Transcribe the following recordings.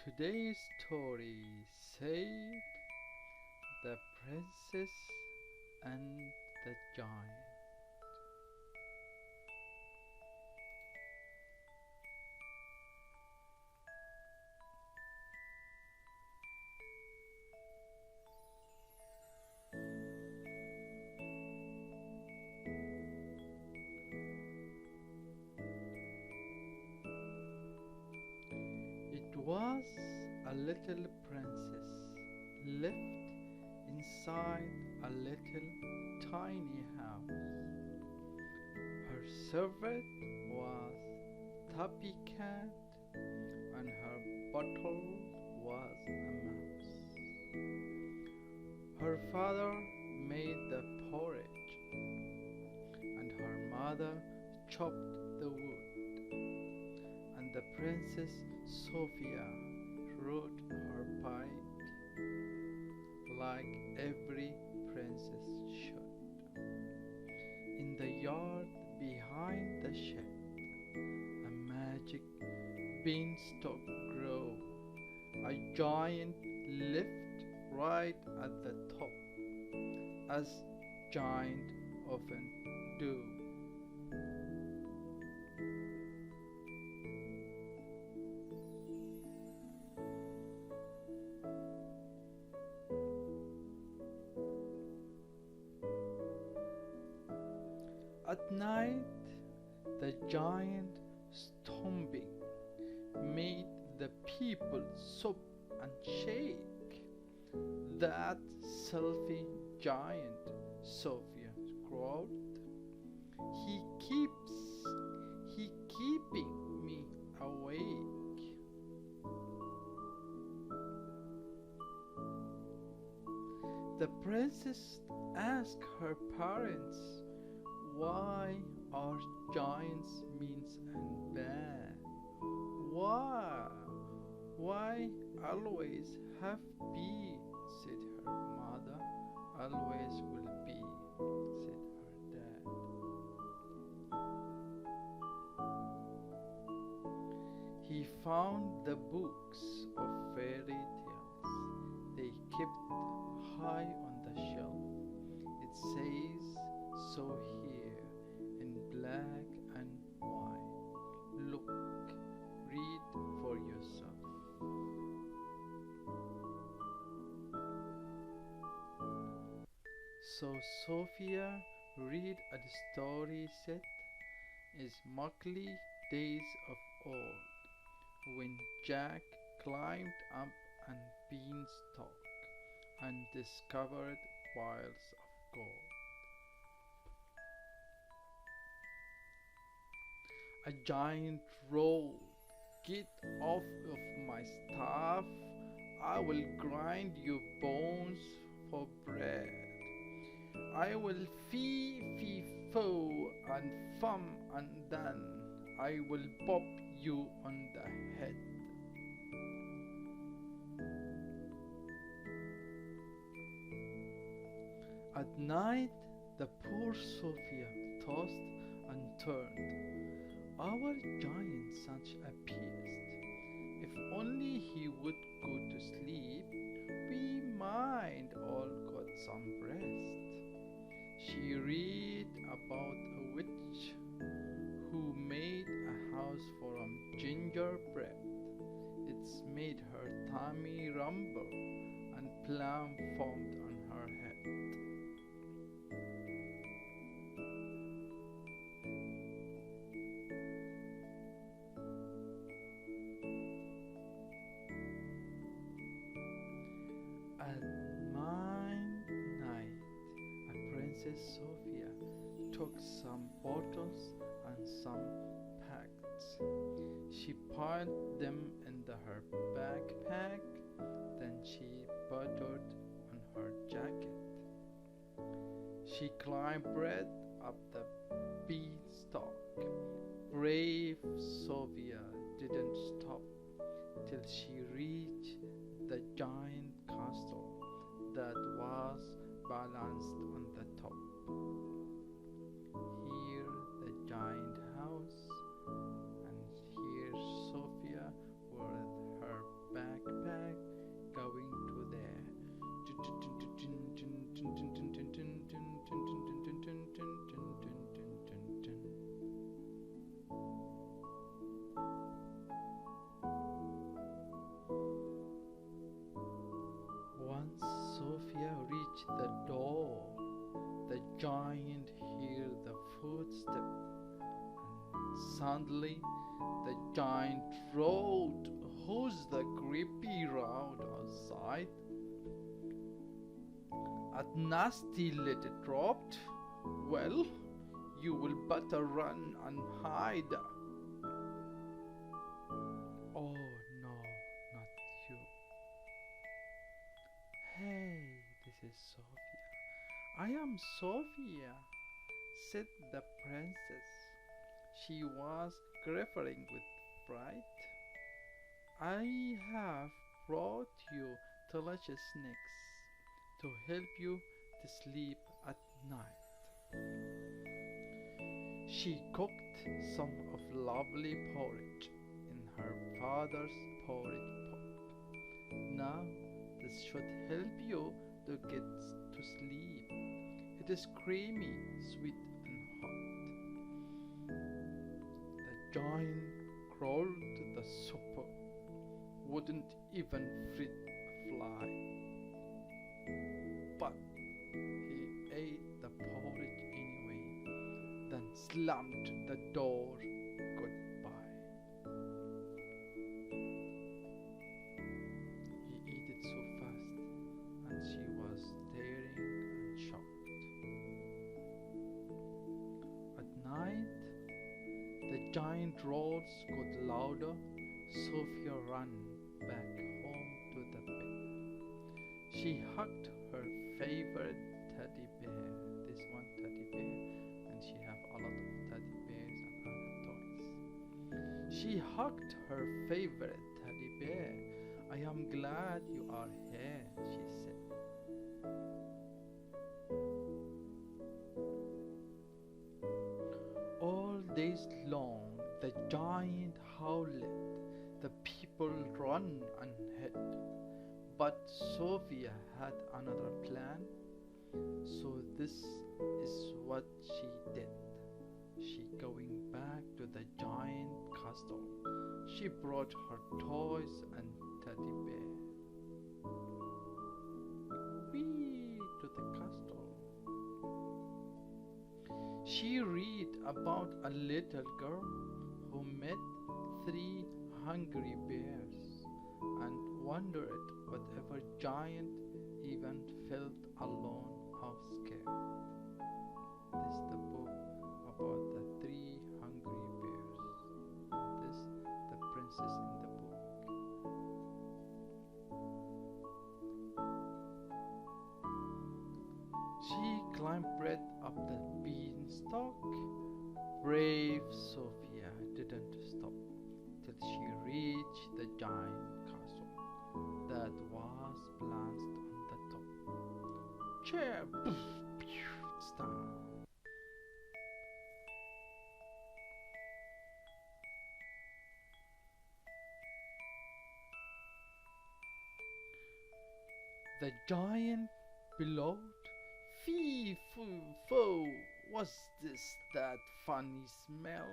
Today's story said the princess and the giant. It was a little princess lived inside a little tiny house. Her servant was Tappy Cat and her bottle was a mouse. Her father made the porridge and her mother chopped the wood, and the princess Sofia wrote her pipe like every princess should. In the yard behind the shed, a magic beanstalk grew. A giant lived right at the top, as giants often do. At night, the giant stomping made the people sob and shake. That selfie giant, Sophia growled. He keeping me awake. The princess asked her parents why are giants mean and bad? Why? Why always have be, said her mother. Always will be, said her dad. He found the books of fairy tales. They kept high on the shelf. It says so here in black and white. Look, read for yourself. So Sophia read a story set is Muckly days of old, when Jack climbed up a beanstalk and discovered piles of gold. A giant rolled, get off of my staff, I will grind your bones for bread. I will foo and fum and then I will pop you on the head. At night, the poor Sophia tossed and turned. Our giant such a beast. If only he would go to sleep, we might all got some rest. She read about a witch who made a house from gingerbread. It's made her tummy rumble and plum formed on her head. At midnight, a Princess Sophia took some bottles and some packs. She piled them in her backpack, then she buttered on her jacket. She climbed right up the beanstalk. Brave Sophia didn't stop till she reached the giant castle that was balanced on the top. Here the giant house, and here Sophia with her back Suddenly, the giant roared. Who's the creepy road outside? A nasty little dropped. Well, you will better run and hide. Oh no, not you. Hey, this is Sophia. I am Sophia, said the princess. She was quivering with fright. I have brought you delicious snacks to help you to sleep at night. She cooked some of lovely porridge in her father's porridge pot. Now this should help you to get to sleep. It is creamy, sweet and hot. The giant crawled to the supper, wouldn't even feed a fly. But he ate the porridge anyway, then slammed the door goodbye. He ate it so fast, and she was staring and shocked. At night, the giant roars got louder. Sophia ran back home to the bed. She hugged her favorite teddy bear, this one teddy bear, and she have a lot of teddy bears and other toys. She hugged her favorite teddy bear. I am glad you are here, she said. All days long, the giant howled. The people ran and hid. But Sophia had another plan. So this is what she did. She going back to the giant castle. She brought her toys and teddy bear. Whee to the castle. She read about a little girl who met 3 hungry bears and wondered whatever giant even felt alone or scared. This is the book about the 3 hungry bears. This the princess in the book. She climbed right up the beanstalk. Brave Sophia didn't stop till she reached the giant castle that was placed on the top. Chair, poof, it's down. The giant bellowed, "Fee, foo, fo, what's this, that funny smell?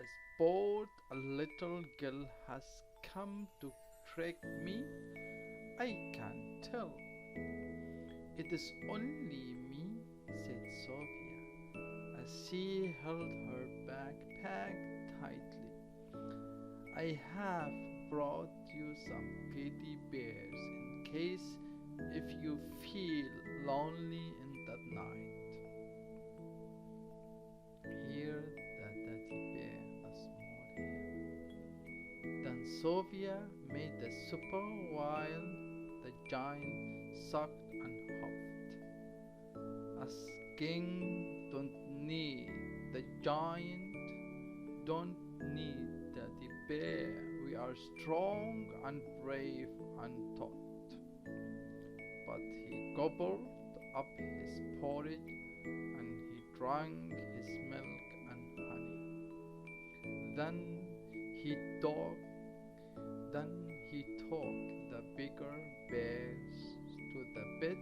As bored a little girl has come to trick me? I can't tell." "It is only me," said Sophia, as she held her backpack tightly. "I have brought you some teddy bears in case if you feel lonely in the night." Here the teddy bear, a small hare. Then Sophia made the supper while the giant sucked and huffed. As king don't need the giant, don't need teddy bear. We are strong and brave and taught. But he gobbled up his porridge and he drank his milk and honey. Then he took the bigger bears to the bed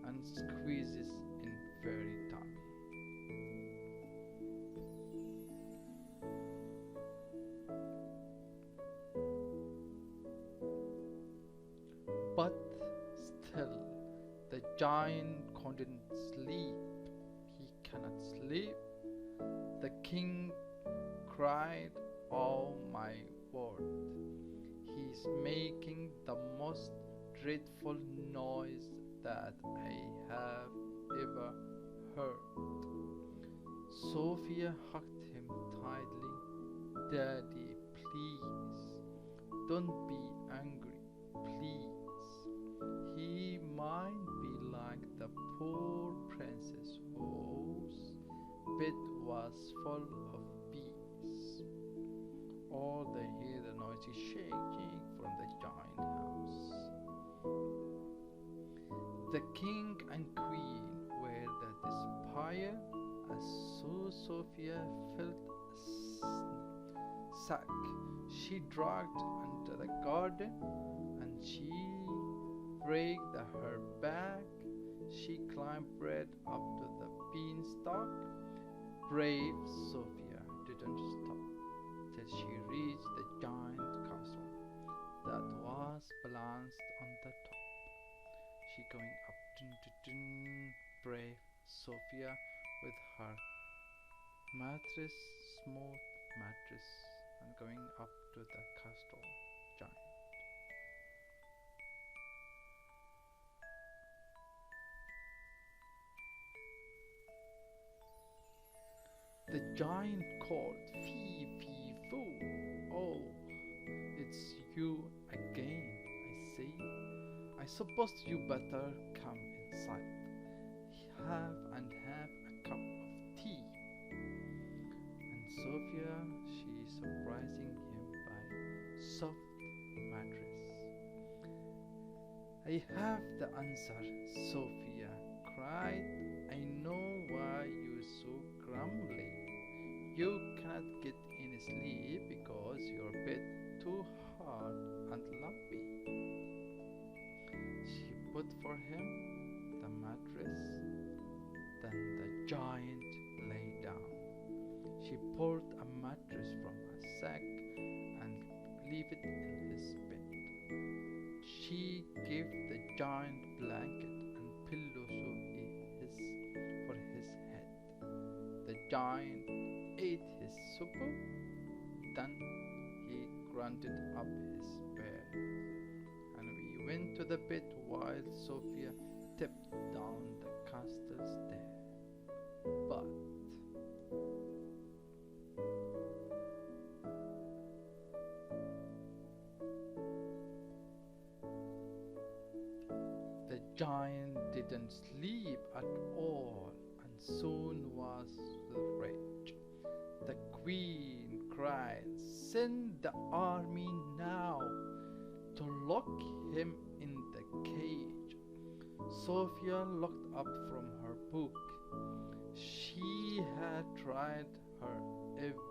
and squeezes in very tummy. But still the giant couldn't sleep. He cannot sleep. The king cried, "Oh my word, he's making the most dreadful noise that I have ever heard." Sophia hugged him tightly. "Daddy, please, don't be angry, please. He might be like the poor princess whose bed was full of bees." All they hear the noisy shaking from the giant house. The king and queen were the despair as Sophia felt sack. She dragged into the garden and she break her back. She climbed right up to the beanstalk. Brave Sophia didn't stop till she reached the giant castle that was balanced on the top. She going up, dun, dun, dun, brave Sophia with her mattress, smooth mattress, and going up to the castle giant. The giant called, "Fee, fee, foo. Oh, it's you again, I see. I suppose you better come inside. Have a cup of tea." And Sophia, she surprising him by soft mattress. "I have the answer," Sophia cried. "I know why you're so grumbly. You cannot get any sleep because your bed too hard and lumpy." She put for him the mattress. Then the giant lay down. She pulled a mattress from a sack and leave it in his bed. She gave the giant blanket and pillow for his head. The giant ate his supper. Then he grunted up his bed, and we went to the bed while Sophia tipped down the castle stair. But the giant didn't sleep at all, and soon was the rage. The queen cried, "Send the army now to lock him in the cage." Sophia looked up from her book. She had tried her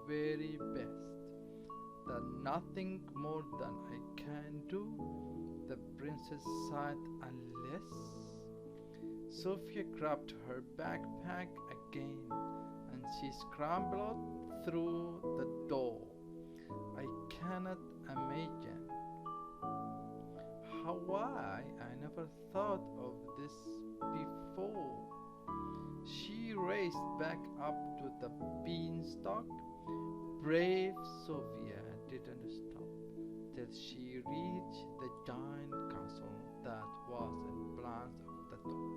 very best. "That nothing more than I can do," the princess sighed, "unless—" Sophia grabbed her backpack again and she scrambled through the door. I cannot imagine why I never thought of this before. She raced back up to the beanstalk. Brave Sophia didn't stop till she reached the giant castle that was in plans of the top.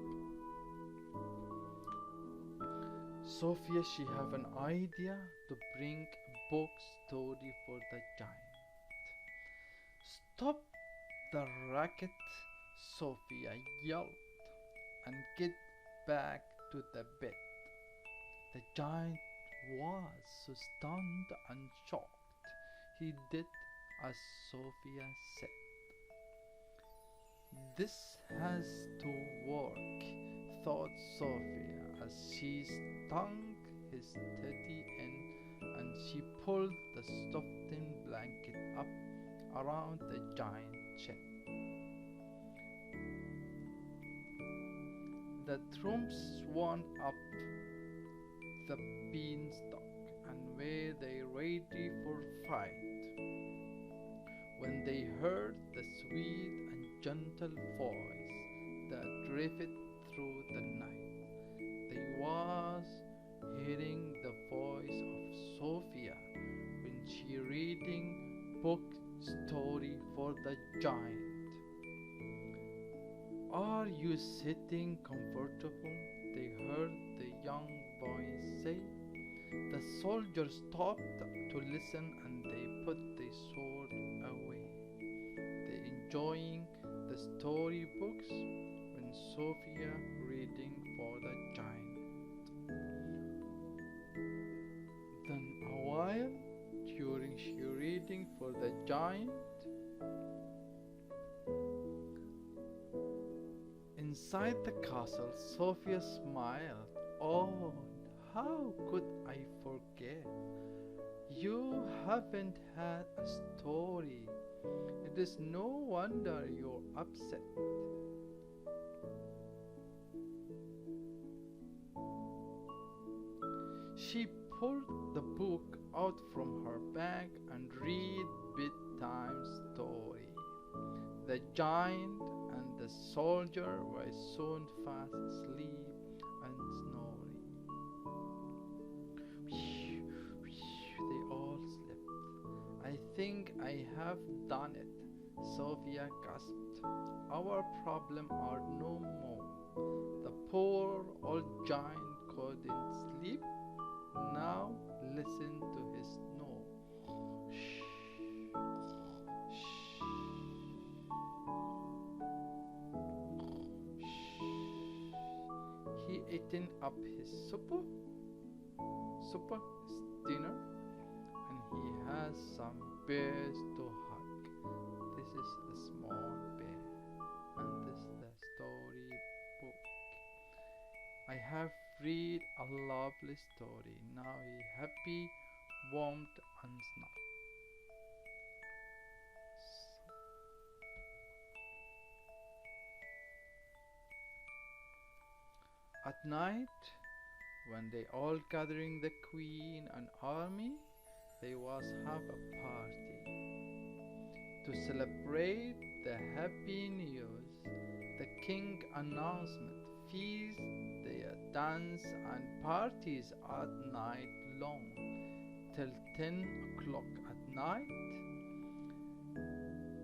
Sophia, she have an idea to bring a book story for the giant. "Stop the racket," Sophia yelled, "and get back to the bed." The giant was so stunned and shocked. He did as Sophia said. "This has to work," thought Sophia as she stung his teddy end and she pulled the stuffed-in blanket up around the giant's chin. The troops swarmed up the beanstalk and were they ready for fight. When they heard the sweet and gentle voice that drifted through the night, they was hearing the voice of Sophia book story for the giant. Are you sitting comfortable? They heard the young boy say. The soldiers stopped to listen and they put their sword away. They enjoying the storybooks when Sophia reading for the giant. Then a while during she reading for the giant, inside the castle, Sophia smiled. Oh, how could I forget? You haven't had a story. It is no wonder you're upset. She pulled the book out from her bag and read bedtime story. The giant and the soldier were soon fast asleep and snoring. They all slept. I think I have done it, Sophia gasped. Our problem are no more. The poor old giant couldn't sleep. Now listen to his snore. He eaten up his supper, his dinner, and he has some bears to hug. This is the small bear, and this is the story book. I have read a lovely story. Now he happy, warmed, and snug. At night, when they all gathering the queen and army, they was have a party to celebrate the happy news. The king announcement feast, their dance and parties at night long till 10 o'clock at night.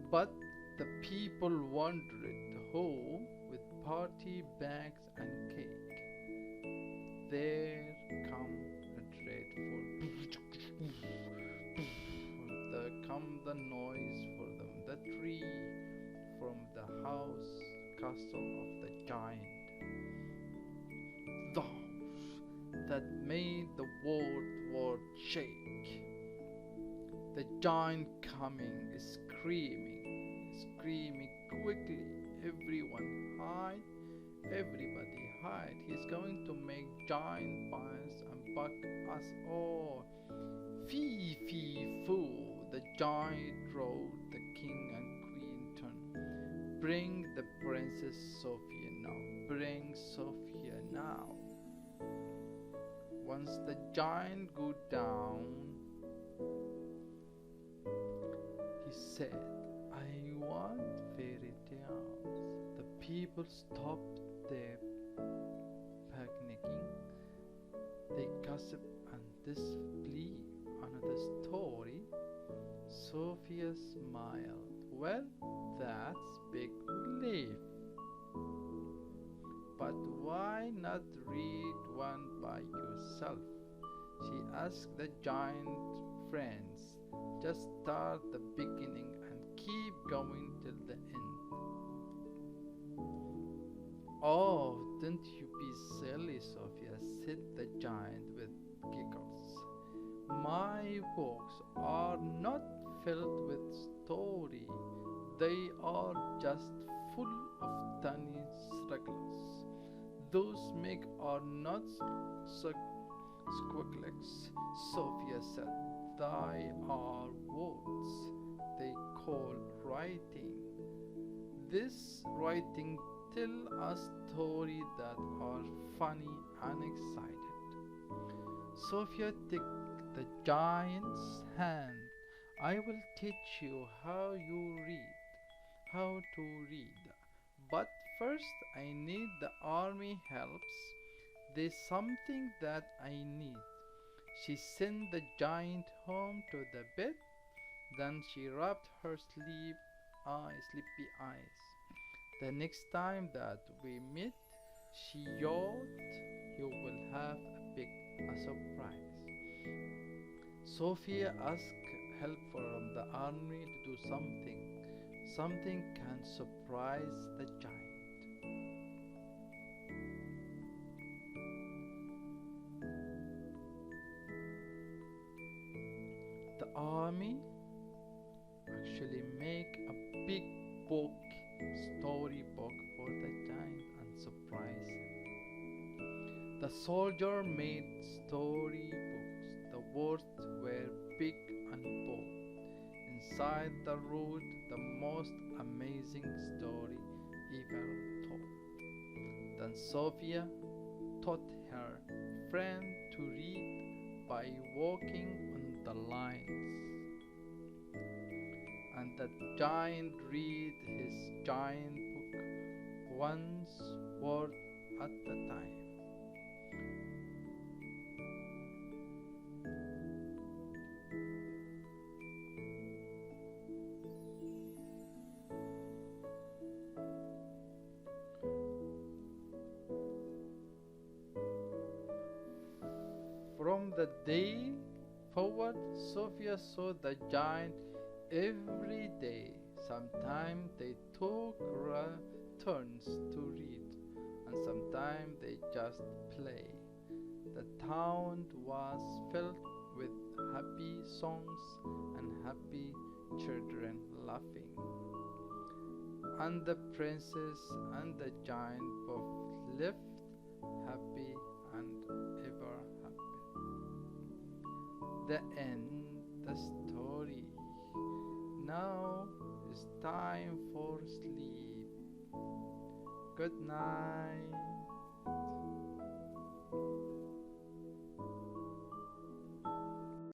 But the people wandered home with party bags and cake. There come a dreadful there come the noise from the tree, from the house castle of the giant. That made the world shake. The giant coming, screaming quickly. Everyone hide, everybody hide. He's going to make giant bites and bug us all. Fee, fee, foo, the giant roared. The king and queen turned. Bring the princess Sophia now. Bring Sophia now. Once the giant go down, he said, I want fairy tales. The people stopped their picnicking. They gossip and disbelieve another story. Sophia smiled. Well, that's big relief. But why not read one by yourself? She asked the giant friends. Just start the beginning and keep going till the end. Oh, don't you be silly, Sophia, said the giant with giggles. My books are not filled with story. They are just full of tiny struggles. Those make are not squiggles, Sophia said. They are words. They call writing. This writing tell a story that are funny and excited. Sophia took the giant's hand. I will teach you how to read. But first I need the army helps. There's something that I need. She sent the giant home to the bed. Then she rubbed her sleepy eyes. The next time that we meet, she yelled, you will have a surprise. Sophia asked help from the army to do something. Something can surprise the giant. The army actually make a big book, storybook for the giant and surprise him. The soldier made storybooks. The words were big and bold. Inside the wrote the most amazing story ever told. Then Sophia taught her friend to read by walking on the lines. And the giant read his giant book, one word at a time. From the day forward, Sophia saw the giant every day. Sometimes they took turns to read, and sometimes they just play. The town was filled with happy songs and happy children laughing. And the princess and the giant both lived happy and ever happy. The end, the story. Now it's time for sleep. Good night.